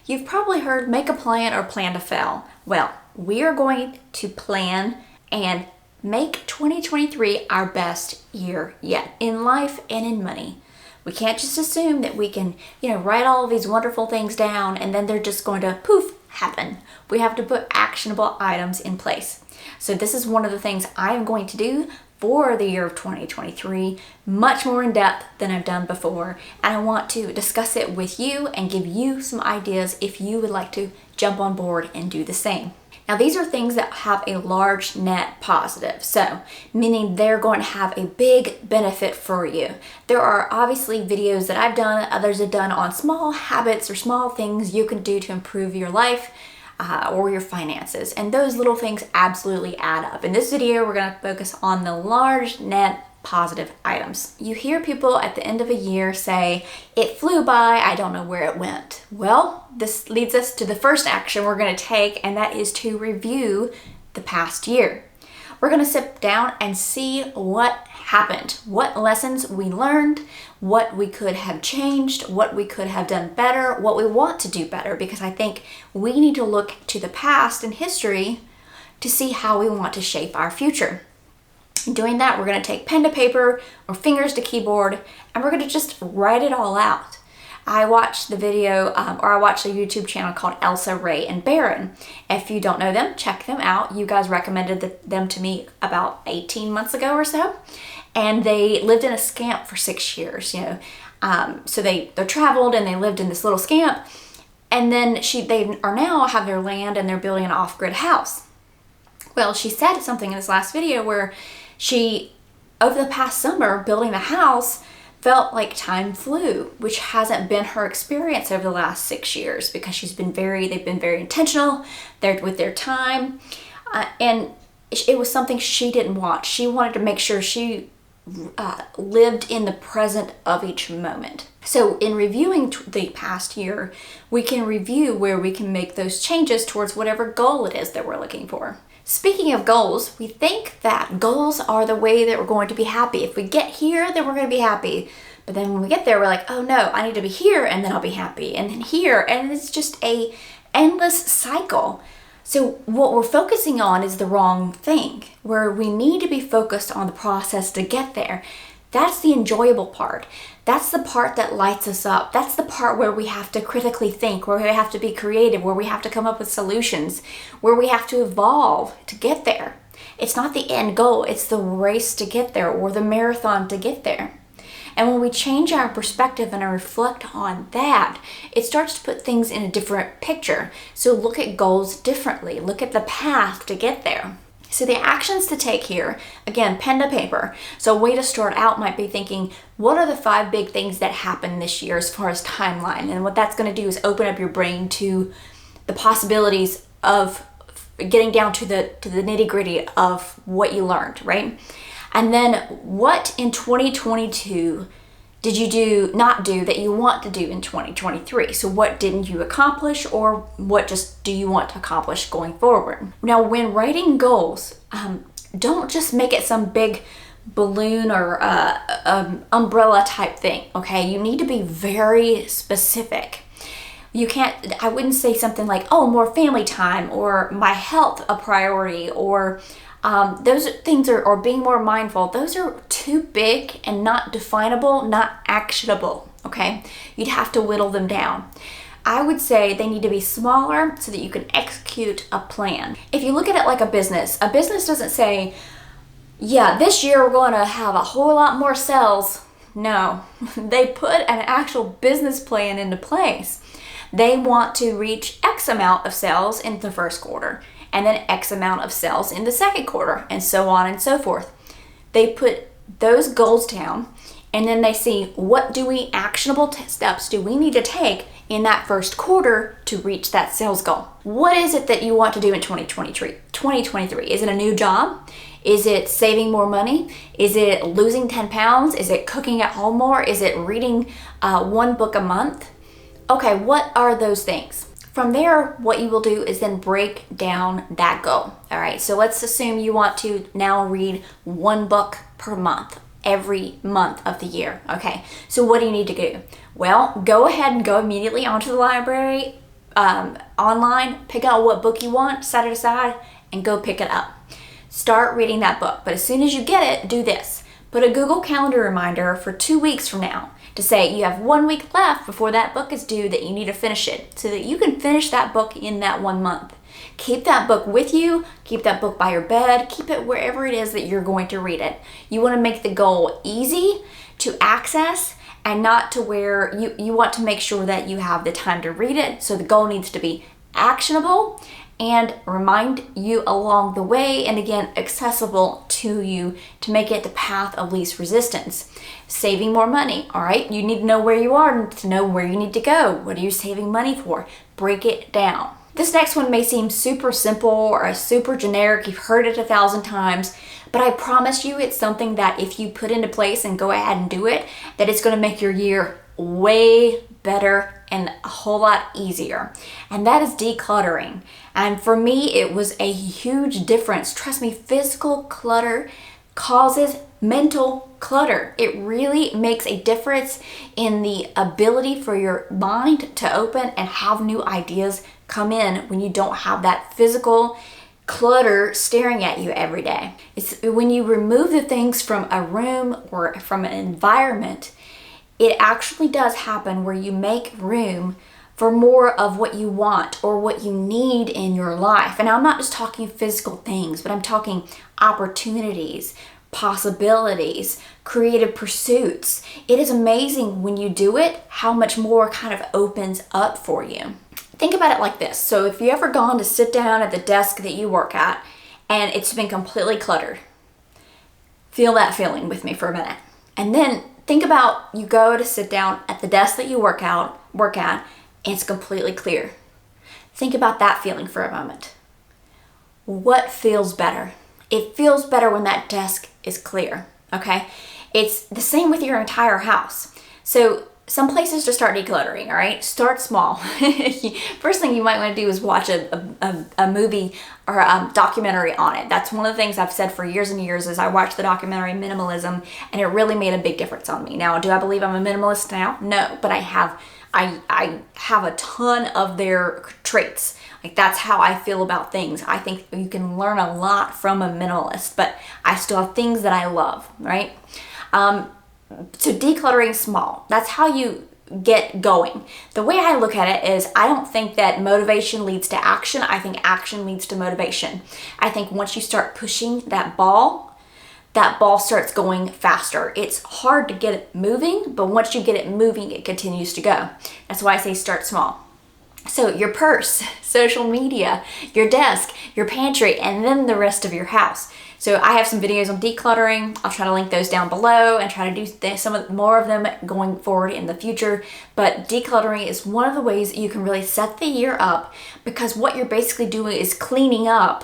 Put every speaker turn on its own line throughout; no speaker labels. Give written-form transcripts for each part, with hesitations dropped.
You've probably heard make a plan or plan to fail. Well, we are going to plan and make 2023 our best year yet in life and in money. We can't just assume that we can, write all of these wonderful things down and then they're just going to poof, happen. We have to put actionable items in place. So this is one of the things I am going to do for the year of 2023, much more in depth than I've done before. And I want to discuss it with you and give you some ideas if you would like to jump on board and do the same. Now, these are things that have a large net positive. So, meaning they're going to have a big benefit for you. There are obviously videos that I've done, others have done on small habits or small things you can do to improve your life or your finances. And those little things absolutely add up. In this video, we're going to focus on the large net positive items. You hear people at the end of a year say, it flew by, I don't know where it went. Well, this leads us to the first action we're going to take, and that is to review the past year. We're going to sit down and see what happened, what lessons we learned, what we could have changed, what we could have done better, what we want to do better, because I think we need to look to the past and history to see how we want to shape our future. In doing that, we're going to take pen to paper or fingers to keyboard, and we're going to just write it all out. I watched the video, I watched a YouTube channel called Elsa, Ray, and Baron. If you don't know them, check them out. You guys recommended them to me about 18 months ago or so, and they lived in a scamp for 6 years. So they traveled and they lived in this little scamp, and then they are now have their land and they're building an off-grid house. Well, she said something in this last video where she, over the past summer, building the house, felt like time flew, which hasn't been her experience over the last 6 years because they've been very intentional with their time. And it was something she didn't want. She wanted to make sure she lived in the present of each moment. So in reviewing the past year, we can review where we can make those changes towards whatever goal it is that we're looking for. Speaking of goals, we think that goals are the way that we're going to be happy. If we get here, then we're going to be happy. But then when we get there, we're like, oh no, I need to be here and then I'll be happy. And then here, and it's just a endless cycle. So what we're focusing on is the wrong thing, where we need to be focused on the process to get there. That's the enjoyable part. That's the part that lights us up. That's the part where we have to critically think, where we have to be creative, where we have to come up with solutions, where we have to evolve to get there. It's not the end goal, it's the race to get there or the marathon to get there. And when we change our perspective and reflect on that, it starts to put things in a different picture. So look at goals differently. Look at the path to get there. So the actions to take here, again, pen to paper. So a way to start out might be thinking, what are the 5 big things that happened this year as far as timeline? And what that's going to do is open up your brain to the possibilities of getting down to the nitty gritty of what you learned, right? And then what in 2022 did you not do that you want to do in 2023? So what didn't you accomplish, or what just do you want to accomplish going forward? Now, when writing goals, don't just make it some big balloon or umbrella type thing, okay? You need to be very specific. I wouldn't say something like, oh, more family time, or my health a priority, or those things are being more mindful. Those are too big and not definable, not actionable, okay? You'd have to whittle them down. I would say they need to be smaller so that you can execute a plan. If you look at it like a business doesn't say, yeah, this year we're going to have a whole lot more sales. No, they put an actual business plan into place. They want to reach X amount of sales in the first quarter, and then X amount of sales in the second quarter, and so on and so forth. They put those goals down, and then they see what actionable steps do we need to take in that first quarter to reach that sales goal. What is it that you want to do in 2023? Is it a new job? Is it saving more money? Is it losing 10 pounds? Is it cooking at home more? Is it reading 1 book a month? Okay, what are those things? From there, what you will do is then break down that goal. All right, so let's assume you want to now read 1 book per month, every month of the year. Okay, so what do you need to do? Well, go ahead and go immediately onto the library, online, pick out what book you want, set it aside, and go pick it up. Start reading that book. But as soon as you get it, do this. Put a Google Calendar reminder for 2 weeks from now to say you have 1 week left before that book is due, that you need to finish it, so that you can finish that book in that 1 month. Keep that book with you, keep that book by your bed, keep it wherever it is that you're going to read it. You want to make the goal easy to access and not to where you want to make sure that you have the time to read it. So the goal needs to be actionable and remind you along the way, and again, accessible to you to make it the path of least resistance. Saving more money, all right? You need to know where you are to know where you need to go. What are you saving money for? Break it down. This next one may seem super simple or super generic. You've heard it 1,000 times, but I promise you it's something that if you put into place and go ahead and do it, that it's going to make your year way better and a whole lot easier. And that is decluttering. And for me, it was a huge difference. Trust me, physical clutter causes mental clutter. It really makes a difference in the ability for your mind to open and have new ideas come in when you don't have that physical clutter staring at you every day. It's when you remove the things from a room or from an environment, it actually does happen where you make room for more of what you want or what you need in your life. And I'm not just talking physical things, but I'm talking opportunities, possibilities, creative pursuits. It is amazing when you do it, how much more kind of opens up for you. Think about it like this. So if you ever gone to sit down at the desk that you work at and it's been completely cluttered, feel that feeling with me for a minute. And then think about you go to sit down at the desk that you work at, and it's completely clear. Think about that feeling for a moment. What feels better? It feels better when that desk is clear, okay? It's the same with your entire house. So some places to start decluttering, all right? Start small. First thing you might want to do is watch a movie or a documentary on it. That's one of the things I've said for years and years is I watched the documentary Minimalism, and it really made a big difference on me. Now, do I believe I'm a minimalist now? No, but I have a ton of their traits. Like, that's how I feel about things. I think you can learn a lot from a minimalist, but I still have things that I love, right? So decluttering small, that's how you get going. The way I look at it is I don't think that motivation leads to action. I think action leads to motivation. I think once you start pushing that ball starts going faster. It's hard to get it moving, but once you get it moving, it continues to go. That's why I say start small. So your purse, social media, your desk, your pantry, and then the rest of your house. So I have some videos on decluttering. I'll try to link those down below and try to do more of them going forward in the future. But decluttering is one of the ways that you can really set the year up, because what you're basically doing is cleaning up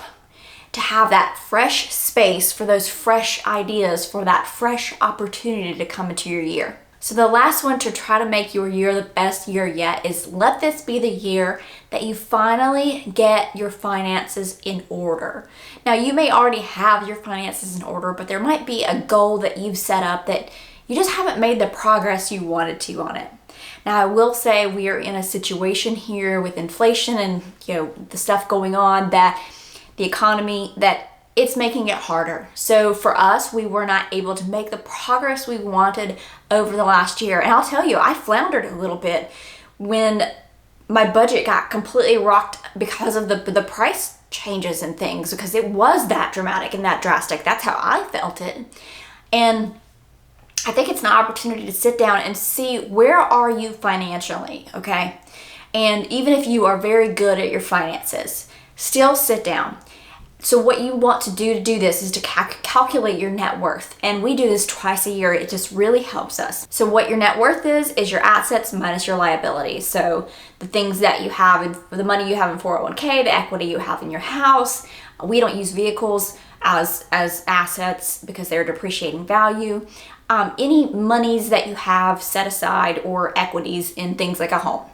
to have that fresh space for those fresh ideas, for that fresh opportunity to come into your year. So the last one to try to make your year the best year yet is let this be the year that you finally get your finances in order. Now, you may already have your finances in order, but there might be a goal that you've set up that you just haven't made the progress you wanted to on it. Now, I will say we are in a situation here with inflation and the stuff going on, that the economy, that it's making it harder. So for us, we were not able to make the progress we wanted over the last year. And I'll tell you, I floundered a little bit when my budget got completely rocked because of the price changes and things, because it was that dramatic and that drastic. That's how I felt it. And I think it's an opportunity to sit down and see, where are you financially, okay? And even if you are very good at your finances, still sit down. So what you want to do this is to calculate your net worth. And we do this twice a year. It just really helps us. So what your net worth is your assets minus your liabilities. So the things that you have, the money you have in 401k, the equity you have in your house. We don't use vehicles as assets because they're depreciating value. Any monies that you have set aside or equities in things like a home.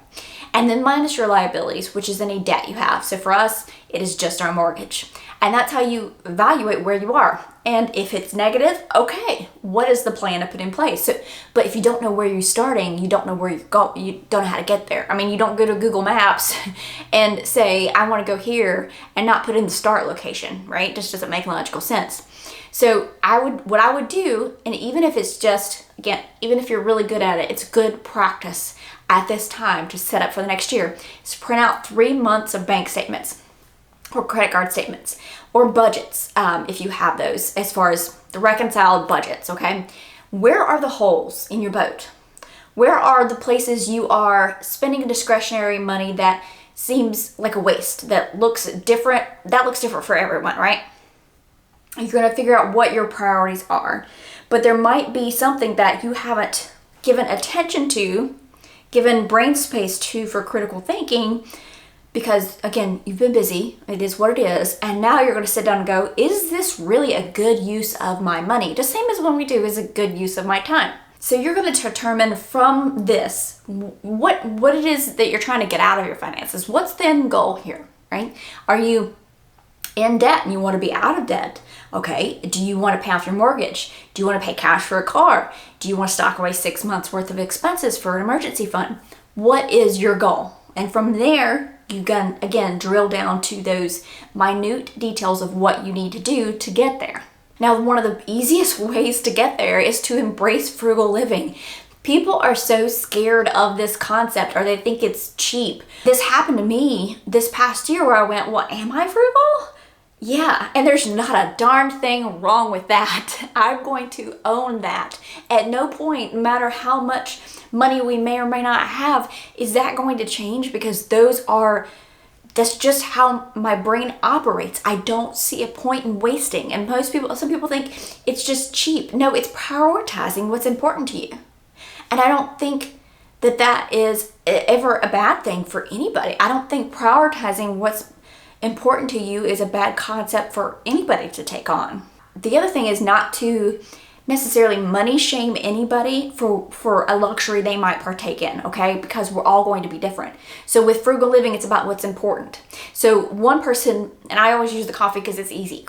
And then minus your liabilities, which is any debt you have. So for us, it is just our mortgage. And that's how you evaluate where you are. And if it's negative, okay, what is the plan to put in place? So, but if you don't know where you're starting, you don't know where you go, you don't know how to get there. I mean, you don't go to Google Maps and say, I want to go here and not put in the start location, right? Just doesn't make logical sense. So what I would do, and even if it's just, again, even if you're really good at it, it's good practice at this time to set up for the next year, is print out 3 months of bank statements or credit card statements or budgets, if you have those, as far as the reconciled budgets, okay? Where are the holes in your boat? Where are the places you are spending discretionary money that seems like a waste, that looks different for everyone, right? You're going to figure out what your priorities are. But there might be something that you haven't given attention to, given brain space to for critical thinking, because again, you've been busy, it is what it is, and now you're going to sit down and go, is this really a good use of my money? The same as when we do is a good use of my time. So you're going to determine from this what it is that you're trying to get out of your finances. What's the end goal here, right? Are you in debt and you want to be out of debt? Okay, do you want to pay off your mortgage? Do you want to pay cash for a car? Do you want to stock away 6 months worth of expenses for an emergency fund? What is your goal? And from there, you can, again, drill down to those minute details of what you need to do to get there. Now, one of the easiest ways to get there is to embrace frugal living. People are so scared of this concept, or they think it's cheap. This happened to me this past year where I went, well, am I frugal? Yeah, and there's not a darn thing wrong with that. I'm going to own that. At no point, no matter how much money we may or may not have, is that going to change, because that's just how my brain operates. I don't see a point in wasting. And some people think it's just cheap. No, it's prioritizing what's important to you. And I don't think that is ever a bad thing for anybody. I don't think prioritizing what's important to you is a bad concept for anybody to take on. The other thing is not to necessarily money shame anybody for a luxury they might partake in, okay? Because we're all going to be different. So with frugal living, it's about what's important. So one person, and I always use the coffee because it's easy,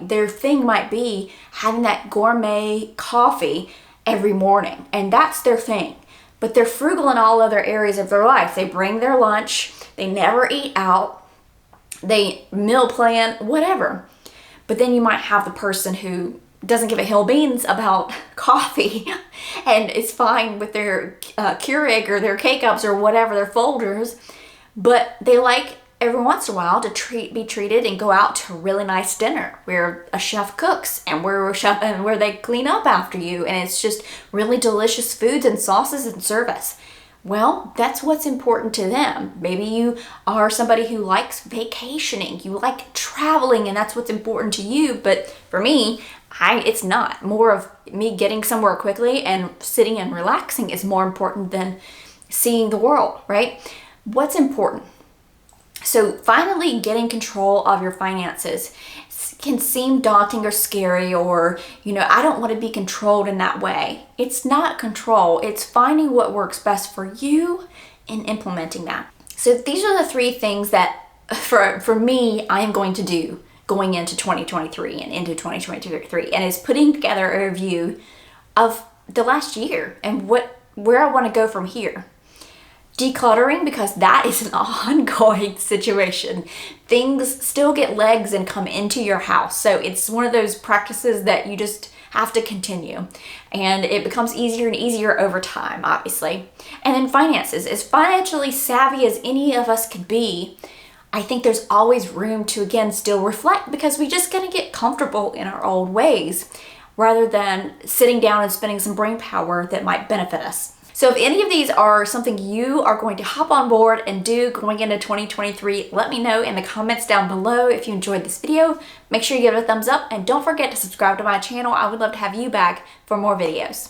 their thing might be having that gourmet coffee every morning, and that's their thing. But they're frugal in all other areas of their life. They bring their lunch, they never eat out, they meal plan, whatever. But then you might have the person who doesn't give a hill beans about coffee and is fine with their Keurig or their K-Cups or whatever, their folders, but they like every once in a while to be treated and go out to a really nice dinner where a chef cooks and where they clean up after you, and it's just really delicious foods and sauces and service. Well, that's what's important to them. Maybe you are somebody who likes vacationing, you like traveling, and that's what's important to you. But for me, it's not. More of me getting somewhere quickly and sitting and relaxing is more important than seeing the world, right? What's important? So finally getting control of your finances can seem daunting or scary, or, I don't want to be controlled in that way. It's not control. It's finding what works best for you and implementing that. So these are the 3 things that for me, I am going to do going into 2023 and into 2023. And it's putting together a review of the last year and where I want to go from here. Decluttering, because that is an ongoing situation. Things still get legs and come into your house. So it's one of those practices that you just have to continue. And it becomes easier and easier over time, obviously. And then finances. As financially savvy as any of us could be, I think there's always room to, again, still reflect, because we just gotta get comfortable in our old ways rather than sitting down and spending some brain power that might benefit us. So if any of these are something you are going to hop on board and do going into 2023, let me know in the comments down below. If you enjoyed this video, make sure you give it a thumbs up, and don't forget to subscribe to my channel. I would love to have you back for more videos.